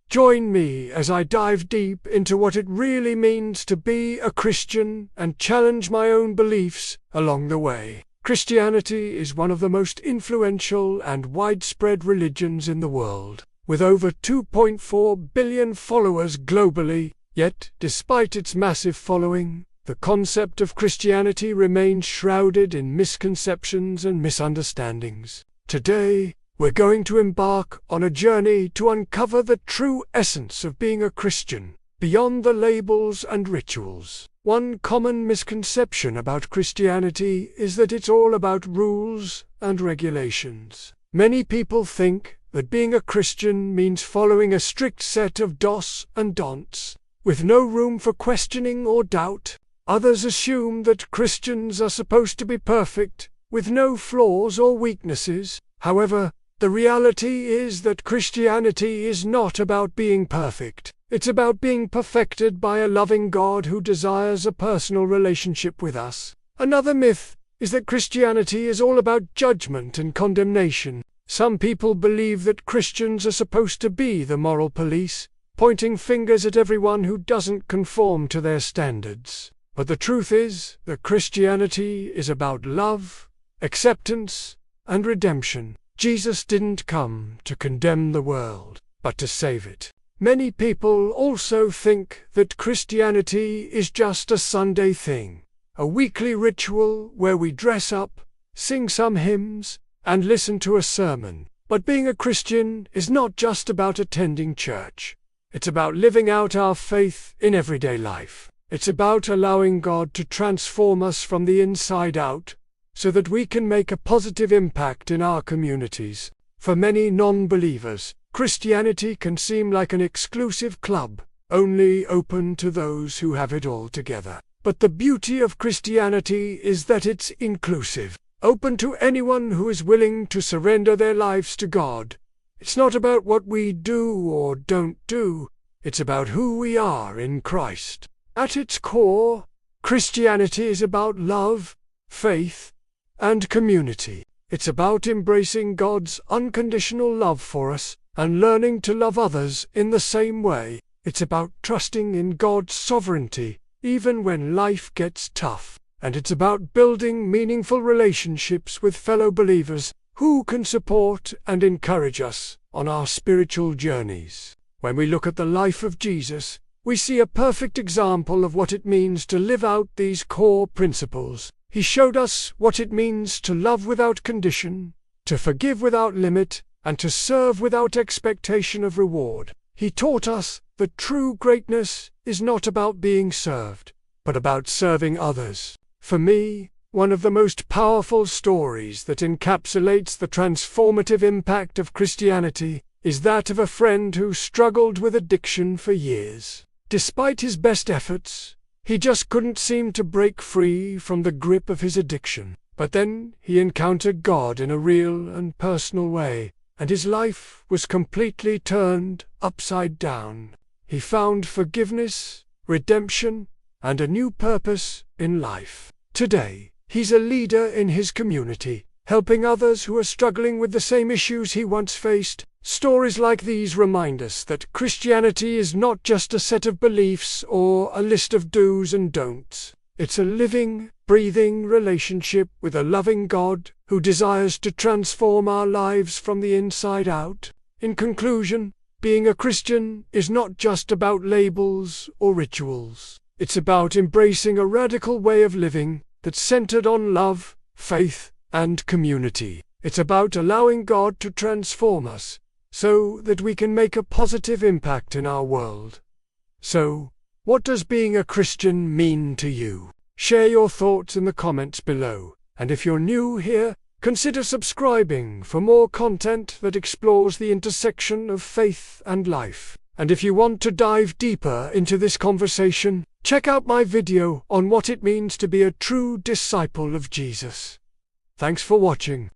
Join me as I dive deep into what it really means to be a Christian and challenge my own beliefs along the way. Christianity is one of the most influential and widespread religions in the world, with over 2.4 billion followers globally. Yet, despite its massive following, the concept of Christianity remains shrouded in misconceptions and misunderstandings. Today, we're going to embark on a journey to uncover the true essence of being a Christian, beyond the labels and rituals. One common misconception about Christianity is that it's all about rules and regulations. Many people think that being a Christian means following a strict set of dos and don'ts, with no room for questioning or doubt. Others assume that Christians are supposed to be perfect, with no flaws or weaknesses. However, the reality is that Christianity is not about being perfect. It's about being perfected by a loving God who desires a personal relationship with us. Another myth is that Christianity is all about judgment and condemnation. Some people believe that Christians are supposed to be the moral police, pointing fingers at everyone who doesn't conform to their standards. But the truth is that Christianity is about love, acceptance, and redemption. Jesus didn't come to condemn the world, but to save it. Many people also think that Christianity is just a Sunday thing, a weekly ritual where we dress up, sing some hymns, and listen to a sermon. But being a Christian is not just about attending church. It's about living out our faith in everyday life. It's about allowing God to transform us from the inside out, so that we can make a positive impact in our communities. For many non-believers, Christianity can seem like an exclusive club, only open to those who have it all together. But the beauty of Christianity is that it's inclusive, open to anyone who is willing to surrender their lives to God. It's not about what we do or don't do, it's about who we are in Christ. At its core, Christianity is about love, faith, and community. It's about embracing God's unconditional love for us and learning to love others in the same way. It's about trusting in God's sovereignty, even when life gets tough. And it's about building meaningful relationships with fellow believers who can support and encourage us on our spiritual journeys. When we look at the life of Jesus, we see a perfect example of what it means to live out these core principles. He showed us what it means to love without condition, to forgive without limit, and to serve without expectation of reward. He taught us that true greatness is not about being served, but about serving others. For me, one of the most powerful stories that encapsulates the transformative impact of Christianity is that of a friend who struggled with addiction for years. Despite his best efforts, he just couldn't seem to break free from the grip of his addiction. But then he encountered God in a real and personal way, and his life was completely turned upside down. He found forgiveness, redemption, and a new purpose in life. Today, he's a leader in his community, helping others who are struggling with the same issues he once faced. Stories like these remind us that Christianity is not just a set of beliefs or a list of do's and don'ts. It's a living, breathing relationship with a loving God who desires to transform our lives from the inside out. In conclusion, being a Christian is not just about labels or rituals. It's about embracing a radical way of living that's centered on love, faith, and community. It's about allowing God to transform us so that we can make a positive impact in our world. So, what does being a Christian mean to you? Share your thoughts in the comments below, and if you're new here, consider subscribing for more content that explores the intersection of faith and life. And if you want to dive deeper into this conversation, check out my video on what it means to be a true disciple of Jesus. Thanks for watching.